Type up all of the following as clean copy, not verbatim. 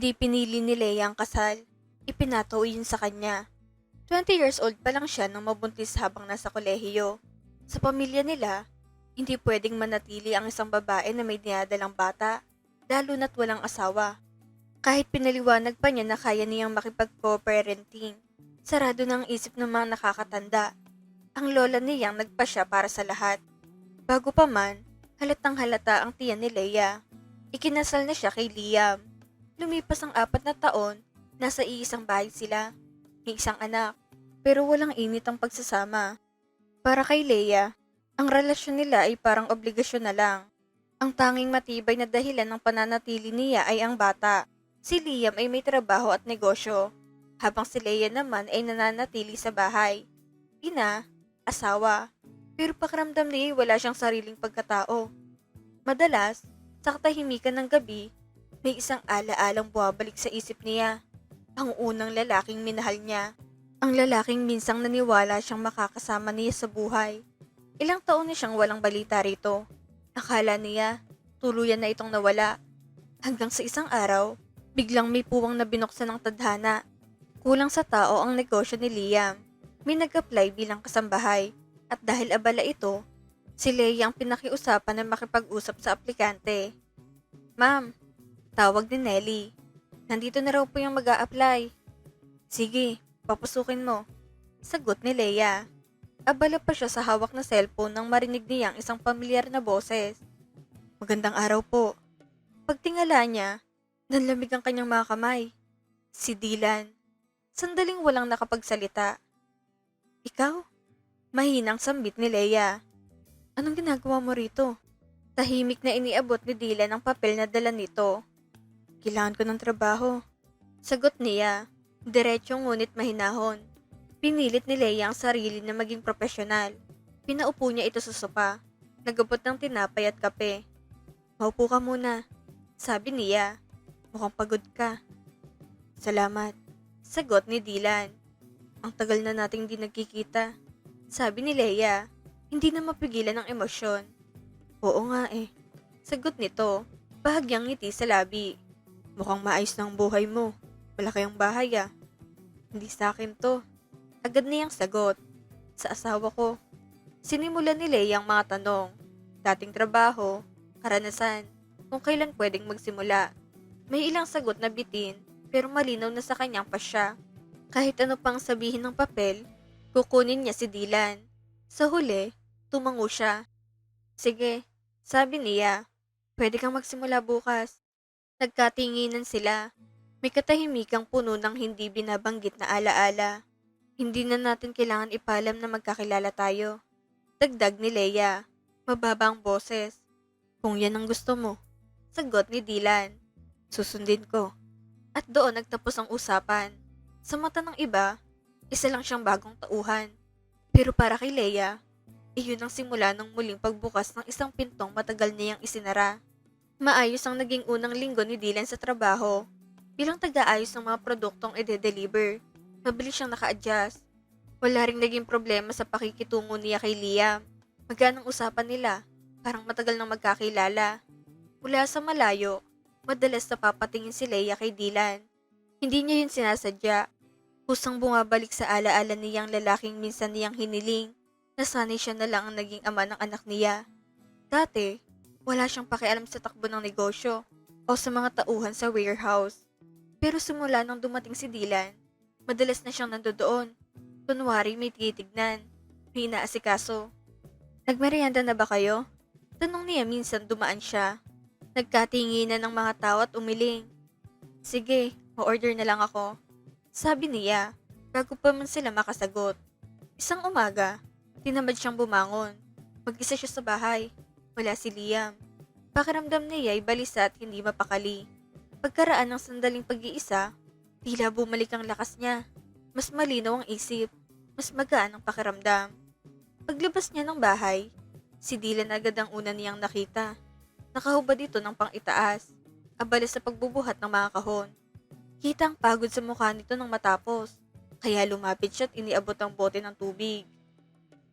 Hindi pinili ni Leia ang kasal. Ipinataw yun sa kanya. 20 years old pa lang siya nang mabuntis habang nasa kolehiyo. Sa pamilya nila, hindi pwedeng manatili ang isang babae na may dinadalang bata, lalo na't walang asawa. Kahit pinaliwanag pa niya na kaya niyang makipag-co-parenting, sarado na ang isip ng mga nakakatanda. Ang lola niyang nagpasya para sa lahat. Bago pa man, halatang halata ang tiyan ni Leia. Ikinasal na siya kay Liam. Lumipas ang 4 na taon, nasa iisang bahay sila. May isang anak, pero walang init ang pagsasama. Para kay Leia, ang relasyon nila ay parang obligasyon na lang. Ang tanging matibay na dahilan ng pananatili niya ay ang bata. Si Liam ay may trabaho at negosyo, habang si Leia naman ay nananatili sa bahay. Ina, asawa, pero pakiramdam niya ay wala siyang sariling pagkatao. Madalas, sa katahimikan ng gabi, may isang ala-alang buwabalik sa isip niya. Ang unang lalaking minahal niya. Ang lalaking minsang naniwala siyang makakasama niya sa buhay. Ilang taon na siyang walang balita rito. Akala niya, tuluyan na itong nawala. Hanggang sa isang araw, biglang may puwang na binuksan ng tadhana. Kulang sa tao ang negosyo ni Liam. May nag-apply bilang kasambahay. At dahil abala ito, si Leia ang pinakiusapan na makipag-usap sa aplikante. Ma'am, tawag ni Nelly. Nandito na raw po yung mag-a-apply. Sige, papasukin mo. Sagot ni Leia. Abala pa siya sa hawak na cellphone nang marinig niya ang isang pamilyar na boses. Magandang araw po. Pagtingala niya, nanlamig ang kanyang mga kamay. Si Dylan. Sandaling walang nakapagsalita. Ikaw? Mahinang sambit ni Leia. Anong ginagawa mo rito? Tahimik na iniabot ni Dylan ang papel na dala nito. Kailangan ko ng trabaho. Sagot niya, diretsyo ngunit mahinahon. Pinilit ni Leia ang sarili na maging profesional. Pinaupo niya ito sa sopa. Nagabot ng tinapay at kape. Maupo ka muna, sabi niya. Mukhang pagod ka. Salamat, sagot ni Dylan. Ang tagal na nating di nagkikita, sabi ni Leia. Hindi na mapigilan ang emosyon. Oo nga eh, sagot nito. Bahagyang ngiti sa labi. Mukhang maayos na ang buhay mo. Malaki ang bahay ah. Hindi sa akin to. Agad niyang sagot. Sa asawa ko. Sinimulan ni Leia ang mga tanong. Dating trabaho, karanasan, kung kailan pwedeng magsimula. May ilang sagot na bitin, pero malinaw na sa kanyang pasya. Kahit ano pang sabihin ng papel, kukunin niya si Dylan. Sa huli, tumango siya. Sige, sabi niya. Pwede kang magsimula bukas. Nagkatinginan sila. May katahimikang puno ng hindi binabanggit na alaala. Hindi na natin kailangan ipalam na magkakilala tayo. Dagdag ni Leia. Mababa ang boses. Kung yan ang gusto mo. Sagot ni Dylan. Susundin ko. At doon nagtapos ang usapan. Sa mata ng iba, isa lang siyang bagong tauhan. Pero para kay Leia, iyon ang simula ng muling pagbukas ng isang pintong matagal niyang isinara. Maayos ang naging unang linggo ni Dylan sa trabaho. Bilang taga-ayos ng mga produktong ide-deliver, mabilis siyang naka-adjust. Wala ring naging problema sa pakikitungo niya kay Liam. Magaan ang usapan nila, parang matagal nang magkakilala. Mula sa malayo, madalas napapatingin si Leia kay Dylan. Hindi niya yun sinasadya. Kusang bumabalik sa alaala niyang lalaking minsan niyang hiniling. Nasanay siya na lang ang naging ama ng anak niya. Dati, wala siyang pakialam sa takbo ng negosyo o sa mga tauhan sa warehouse. Pero simula nang dumating si Dylan, madalas na siyang nandoon. Kunwari may titignan, may inaasikaso. Nagmerienda na ba kayo? Tanong niya minsan dumaan siya. Nagkatinginan ng mga tao at umiling. Sige, o-order na lang ako. Sabi niya, bago pa man sila makasagot. Isang umaga, tinamad siyang bumangon. Mag-isa siya sa bahay. Wala si Liam. Pakiramdam niya ay balisa at hindi mapakali. Pagkaraan ng sandaling pag-iisa, tila bumalik ang lakas niya. Mas malinaw ang isip. Mas magaan ang pakiramdam. Paglabas niya ng bahay, si Dylan agad ang una niyang nakita. Nakahubad ito ng pang-itaas. Abala sa pagbubuhat ng mga kahon. Kita ang pagod sa mukha nito nang matapos. Kaya lumapit siya at iniabot ang bote ng tubig.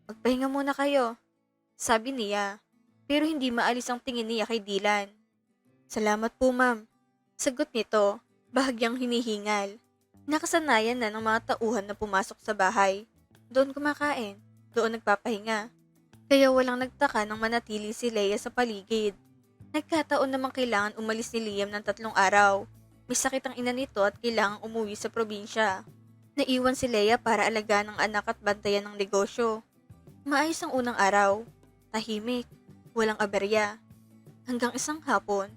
Magpahinga muna kayo, sabi niya. Pero hindi maalis ang tingin niya kay Dylan. Salamat po ma'am. Sagot nito. bahagyang hinihingal. Nakasanayan na ng mga tauhan na pumasok sa bahay. Doon kumakain, doon nagpapahinga. Kaya walang nagtaka nang manatili si Leia sa paligid. Nagkataon namang kailangan umalis ni Liam ng 3 araw. May sakit ang ina nito at kailangang umuwi sa probinsya. Naiwan si Leia para alagaan ang anak at bantayan ng negosyo. Maayos ang unang araw. Tahimik, walang aberya. Hanggang isang hapon,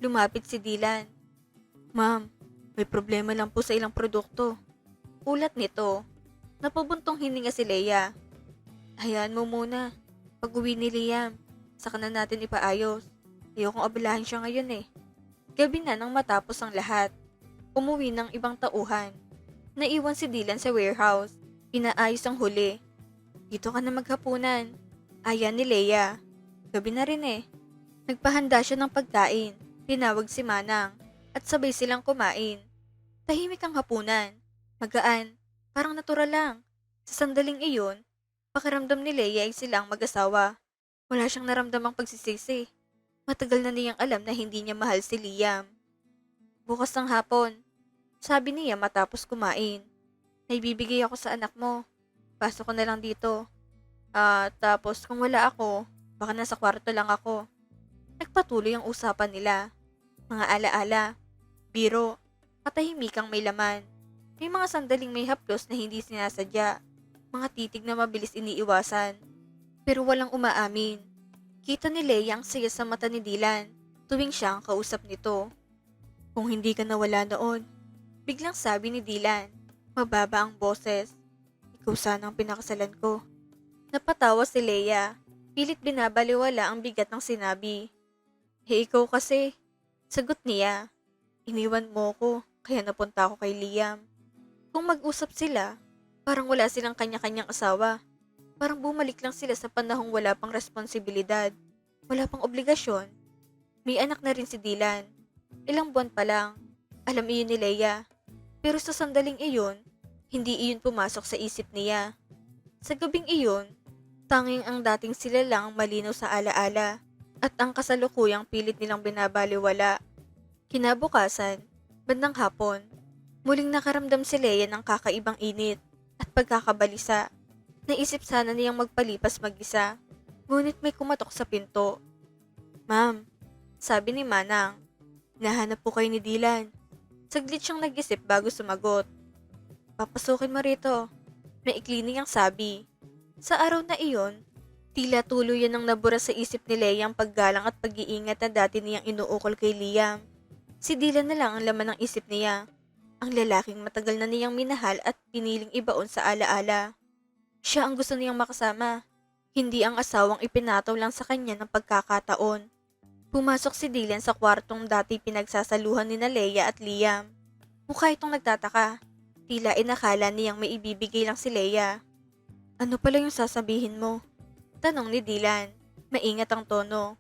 lumapit si Dylan. Ma'am, may problema lang po sa ilang produkto. Ulat nito. Napabuntong hininga si Leia. Hayaan mo muna. Pag-uwi ni Liam, saka na natin ipaayos. Ayokong abalahin siya ngayon eh. Gabi na nang matapos ang lahat. Umuwi ng ibang tauhan. Naiwan si Dylan sa warehouse. Inaayos ang huli. Dito ka na maghapunan. Ayan ni Leia. Gabi na rin eh. Nagpahanda siya ng pagkain. Tinawag si Manang. At sabay silang kumain. Tahimik ang hapunan. Magaan. Parang natural lang. Sa sandaling iyon, pakiramdam ni Leia ay silang mag-asawa. Wala siyang naramdamang pagsisisi. Matagal na niyang alam na hindi niya mahal si Liam. Bukas ng hapon, sabi niya matapos kumain. Naibibigay ako sa anak mo. Pasok ko na lang dito. Tapos kung wala ako, baka nasa kwarto lang ako. Nagpatuloy ang usapan nila. Mga alaala, biro, katahimikang may laman. May mga sandaling may haplos na hindi sinasadya. Mga titig na mabilis iniiwasan. Pero walang umaamin. Kita ni Leia ang saya sa mata ni Dylan tuwing siya ang kausap nito. Kung hindi ka nawala noon, biglang sabi ni Dylan, mababa ang boses. Ikaw sana ang pinakasalan ko. Napatawa si Leia. Pilit binabaliwala ang bigat ng sinabi. Ikaw kasi. Sagot niya. Iniwan mo ko, kaya napunta ako kay Liam. Kung mag-usap sila, parang wala silang kanya-kanyang asawa. Parang bumalik lang sila sa panahong wala pang responsibilidad. Wala pang obligasyon. May anak na rin si Dylan. Ilang buwan pa lang. Alam iyon ni Leia. Pero sa sandaling iyon, hindi iyon pumasok sa isip niya. Sa gabing iyon, tanging ang dating sila lang ang malinaw sa alaala at ang kasalukuyang pilit nilang binabaliwala. Kinabukasan, bandang hapon, muling nakaramdam si Leia ng kakaibang init at pagkakabalisa. Naisip sana niyang magpalipas mag-isa, ngunit may kumatok sa pinto. Ma'am, sabi ni Manang, nahanap po kayo ni Dylan. Saglit siyang nag-isip bago sumagot. Papasukin mo rito. Maikli niyang sabi. Sa araw na iyon, tila tuluyan ang nabura sa isip ni Leia ang paggalang at pag-iingat na dati niyang inuukol kay Liam. Si Dylan na lang ang laman ng isip niya. Ang lalaking matagal na niyang minahal at piniling ibaon sa alaala. Siya ang gusto niyang makasama. Hindi ang asawang ipinataw lang sa kanya ng pagkakataon. Pumasok si Dylan sa kwartong dati pinagsasaluhan ni Leia at Liam. Mukha itong nagtataka. Tila inakala niyang may ibibigay lang si Leia. Ano pala yung sasabihin mo? Tanong ni Dylan. Maingat ang tono.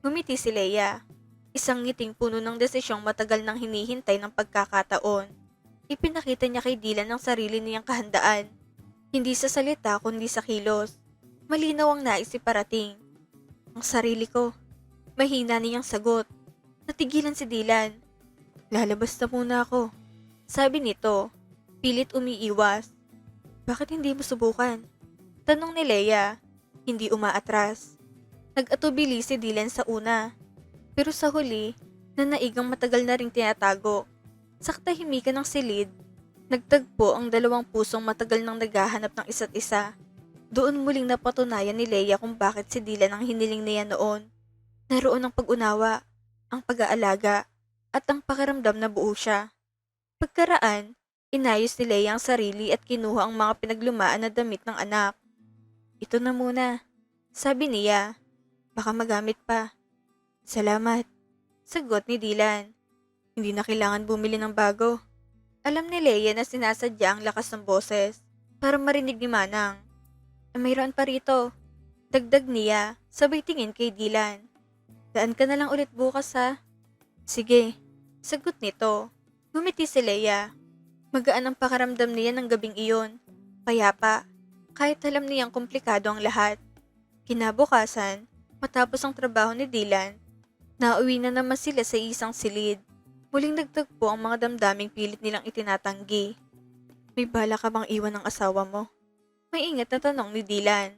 Ngumiti si Leia. Isang ngiting puno ng desisyong matagal nang hinihintay ng pagkakataon. Ipinakita niya kay Dylan ang sarili niyang kahandaan. Hindi sa salita kundi sa kilos. Malinaw ang nais iparating. Ang sarili ko. Mahina niyang sagot. Natigilan si Dylan. Lalabas na muna ako. Sabi nito. Pilit umiiwas. Bakit hindi mo subukan? Tanong ni Leia. Hindi umaatras. Nag-atubili si Dylan sa una. Pero sa huli, nanaigang matagal na ring tinatago. Sa katahimikan ng silid, nagtagpo ang dalawang pusong matagal nang naghahanap ng isa't isa. Doon muling napatunayan ni Leia kung bakit si Dylan ang hiniling niya noon. Naroon ang pag-unawa, ang pag-aalaga, at ang pakiramdam na buo siya. Pagkaraan, inayos ni Leia ang sarili at kinuha ang mga pinaglumaan na damit ng anak. Ito na muna, sabi niya. Baka magamit pa. Salamat, sagot ni Dylan. Hindi na kailangan bumili ng bago. Alam ni Leia na sinasadya ang lakas ng boses para marinig ni Manang. Mayroon pa rito. Dagdag niya, sabay tingin kay Dylan. Daan ka na lang ulit bukas ha. Sige, sagot nito. Ngumiti si Leia. Magaan ang pakaramdam niya ng gabing iyon. Payapa, kahit alam niyang komplikado ang lahat. Kinabukasan, matapos ang trabaho ni Dylan, nauwi na naman sila sa isang silid. Muling nagtagpo ang mga damdaming pilit nilang itinatanggi. May bala ka bang iwan ng asawa mo? May ingat na tanong ni Dylan.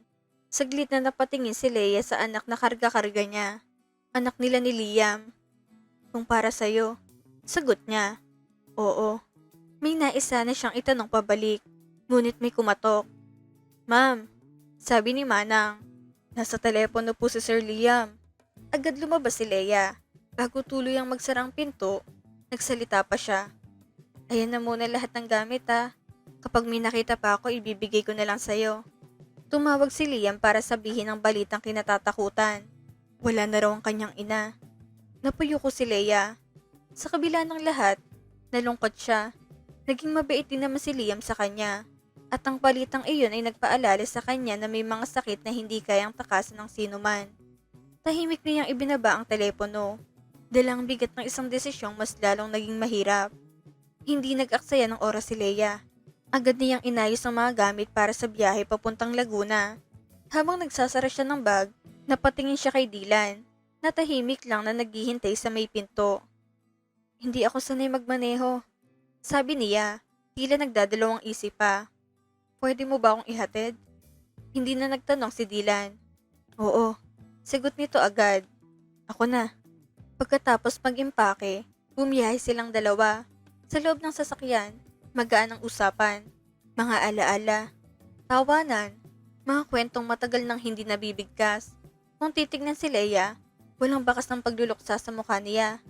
Saglit na napatingin si Leia sa anak na karga-karga niya. Anak nila ni Liam. Kung para sa'yo. Sagot niya. Oo. May nais sana siyang itanong pabalik. Ngunit may kumatok. Ma'am, sabi ni Manang. Nasa telepono po si Sir Liam. Agad lumabas si Leia. Bago tuluyang magsarang pinto, nagsalita pa siya. Ayan na muna lahat ng gamit ha. Kapag may nakita pa ako, ibibigay ko na lang sa'yo. Tumawag si Liam para sabihin ang balitang kinatatakutan. Wala na raw ang kanyang ina. Napuyo ko si Leia. Sa kabila ng lahat, nalungkot siya. Naging mabait din naman si Liam sa kanya. At ang balitang iyon ay nagpaalala sa kanya na may mga sakit na hindi kayang takasan ng sinuman. Tahimik niyang ibinaba ang telepono. Dalang bigat ng isang desisyong mas lalong naging mahirap. Hindi nag-aksaya ng oras si Leia. Agad niyang inayos ang mga gamit para sa biyahe papuntang Laguna. Habang nagsasara siya ng bag, napatingin siya kay Dylan, na tahimik lang na naghihintay sa may pinto. Hindi ako sanay magmaneho. Sabi niya, tila nagdadalawang isip pa. Pwede mo ba akong ihatid? Hindi na nagtanong si Dylan. Oo, sagot nito agad. Ako na. Pagkatapos mag-impake, bumiyahe silang dalawa. Sa loob ng sasakyan, magaan ang usapan, mga alaala, tawanan, mga kwentong matagal nang hindi nabibigkas. Kung titignan si Leia, walang bakas ng pagluluksa sa mukha niya.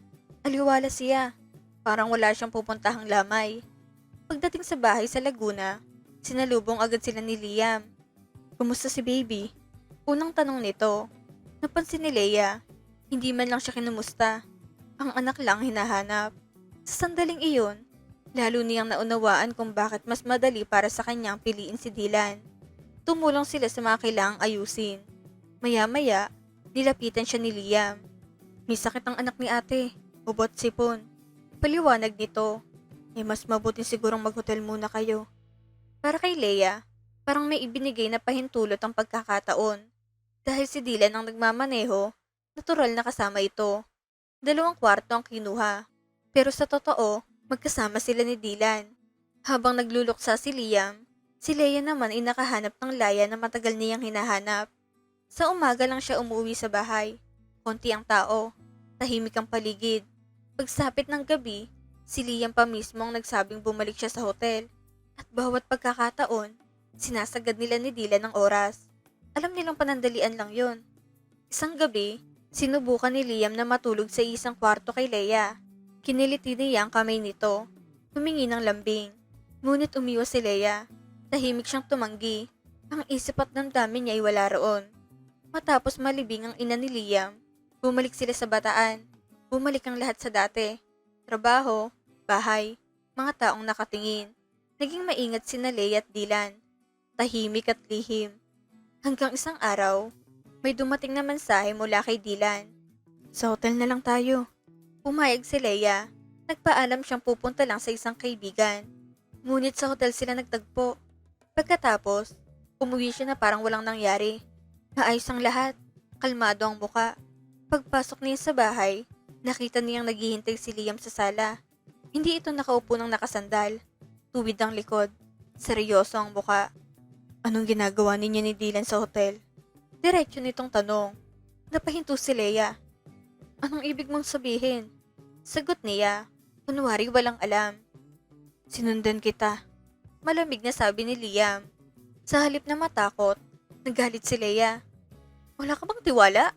Aliwala siya, parang wala siyang pupuntahang lamay. Pagdating sa bahay sa Laguna, sinalubong agad sila ni Liam. Kumusta si baby? Unang tanong nito. Napansin ni Leia, hindi man lang siya kinumusta. Ang anak lang hinahanap. Sa sandaling iyon, lalo niyang naunawaan kung bakit mas madali para sa kanyang piliin si Dylan. Tumulong sila sa mga kailangang ayusin. Maya-maya, nilapitan siya ni Liam. May sakit ang anak ni ate, ubot sipon. Paliwanag nito, mas mabuti sigurong mag-hotel muna kayo. Para kay Leia, parang may ibinigay na pahintulot ang pagkakataon. Dahil si Dylan ang nagmamaneho, natural na kasama ito. 2 kwarto ang kinuha. Pero sa totoo, magkasama sila ni Dylan. Habang nagluluksa si Liam, si Leia naman ay nakahanap ng laya na matagal niyang hinahanap. Sa umaga lang siya umuwi sa bahay. Konti ang tao, tahimik ang paligid. Pagsapit ng gabi, si Liam pa mismo ang nagsabing bumalik siya sa hotel. At bawat pagkakataon, sinasagad nila ni Dylan ng oras. Alam nilang panandalian lang yun. Isang gabi, sinubukan ni Liam na matulog sa isang kwarto kay Leia. Kiniliti niya ang kamay nito. Humingi ng lambing. Ngunit umiwas si Leia. Tahimik siyang tumanggi. Ang isip at damdamin niya ay wala roon. Matapos malibing ang ina ni Liam, bumalik sila sa bataan. Bumalik ang lahat sa dati. Trabaho, bahay, mga taong nakatingin. Naging maingat sina Leia at Dylan. Tahimik at lihim. Hanggang isang araw, may dumating na mensahe mula kay Dylan. Sa hotel na lang tayo. Pumayag si Leia. Nagpaalam siyang pupunta lang sa isang kaibigan. Ngunit sa hotel sila nagtagpo. Pagkatapos, umuwi siya na parang walang nangyari. Maayos ang lahat. Kalmado ang muka. Pagpasok niya sa bahay, nakita niyang naghihintay si Liam sa sala. Hindi ito nakaupo ng nakasandal. Tuwid ang likod. Seryoso ang muka. Anong ginagawa ninyo ni Dylan sa hotel? Diretso nitong tanong. Napahinto si Leia. Anong ibig mong sabihin? Sagot niya. Kunwari walang alam. Sinundan kita. Malamig na sabi ni Liam. Sa halip na matakot, nagalit si Leia. Wala ka bang tiwala?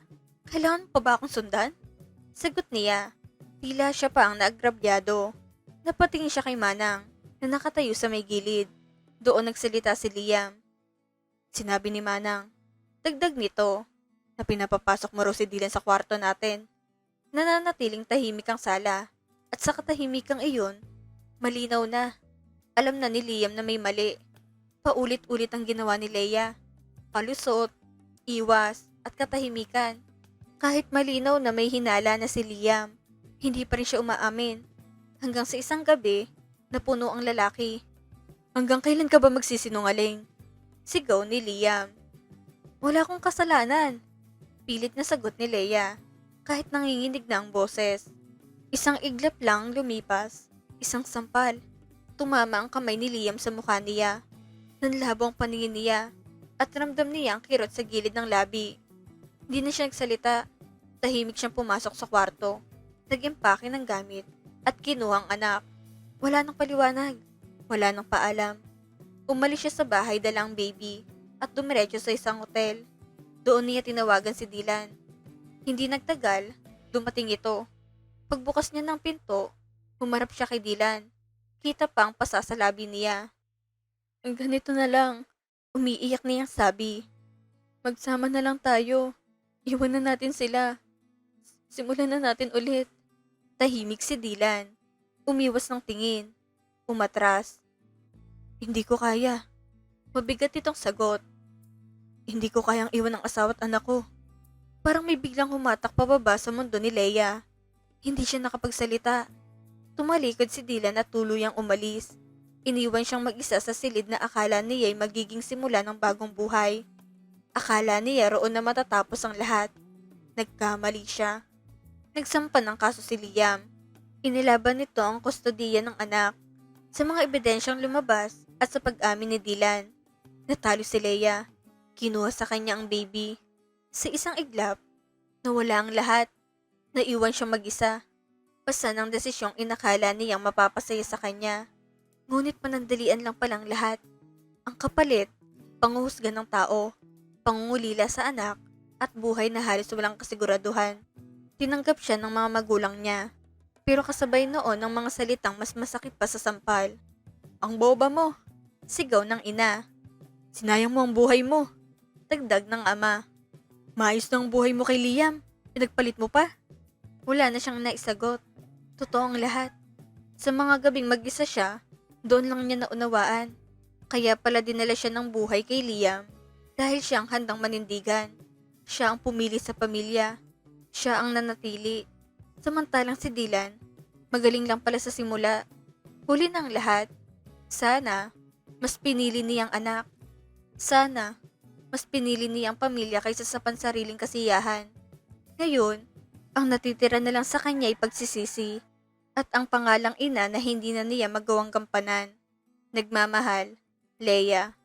Kailangan pa ba akong sundan? Sagot niya. Tila siya pa ang naagrabyado. Napatingin siya kay Manang na nakatayo sa may gilid. Doon nagsalita si Liam. Sinabi ni Manang. Dagdag nito na pinapapasok mo raw si Dylan sa kwarto natin. Nananatiling tahimik ang sala at sa katahimikang iyon, malinaw na. Alam na ni Liam na may mali. Paulit-ulit ang ginawa ni Leia. Palusot, iwas, at katahimikan. Kahit malinaw na may hinala na si Liam, hindi pa rin siya umaamin. Hanggang sa isang gabi, napuno ang lalaki. Hanggang kailan ka ba magsisinungaling? Sigaw ni Liam. Wala akong kasalanan. Pilit na sagot ni Leia. Kahit nanginginig na ang boses. Isang iglap lang lumipas, isang sampal. Tumama ang kamay ni Liam sa mukha niya. Nanlabo ang paningin niya at ramdam niya ang kirot sa gilid ng labi. Hindi na siya nagsalita. Tahimik siyang pumasok sa kwarto. Nag-impake ng gamit at kinuha ang anak. Wala nang paliwanag. Wala nang paalam. Umalis siya sa bahay dala ang baby at dumiretso sa isang hotel. Doon niya tinawagan si Dylan. Hindi nagtagal, dumating ito. Pagbukas niya ng pinto, humarap siya kay Dylan. Kita pa ang pasa sa labi niya. Ganito na lang, umiiyak niyang sabi. Magsama na lang tayo. Iwan na natin sila. Simulan na natin ulit. Tahimik si Dylan. Umiwas ng tingin. Umatras. Hindi ko kaya. Mabigat itong sagot. Hindi ko kayang iwan ang asawa at anak ko. Parang may biglang humatak pababa sa mundo ni Leia. Hindi siya nakapagsalita. Tumalikod si Dylan at tuluyang umalis. Iniwan siyang mag-isa sa silid na akala niya ay magiging simula ng bagong buhay. Akala niya roon na matatapos ang lahat. Nagkamali siya. Nagsampa ng kaso si Liam. Inilaban nito ang kustodiya ng anak. Sa mga ebidensyang lumabas at sa pag-amin ni Dylan, natalo si Leia. Kinuha sa kanya ang baby. Sa isang iglap, nawala ang lahat. Naiwan siyang mag-isa. Basta ng desisyong inakala niyang mapapasaya sa kanya. Ngunit panandalian lang palang lahat. Ang kapalit, panguhusga ng tao, pangungulila sa anak, at buhay na halos walang kasiguraduhan. Tinanggap siya ng mga magulang niya. Pero kasabay noon ang mga salitang mas masakit pa sa sampal. Ang boba mo! Sigaw ng ina. Sinayang mo ang buhay mo! Dagdag ng ama. Maayos na ang buhay mo kay Liam. Pinagpalit mo pa? Wala na siyang naisagot. Totoo ang lahat. Sa mga gabing mag-isa siya, doon lang niya naunawaan. Kaya pala dinala siya ng buhay kay Liam dahil siya ang handang manindigan. Siya ang pumili sa pamilya. Siya ang nanatili. Samantalang si Dylan, magaling lang pala sa simula. Huli ng lahat. Sana, mas pinili niyang anak. Sana, mas pinili niyang pamilya kaysa sa pansariling kasiyahan. Ngayon, ang natitira na lang sa kanya ay pagsisisi at ang pangalang ina na hindi na niya magawang gampanan. Nagmamahal, Leia.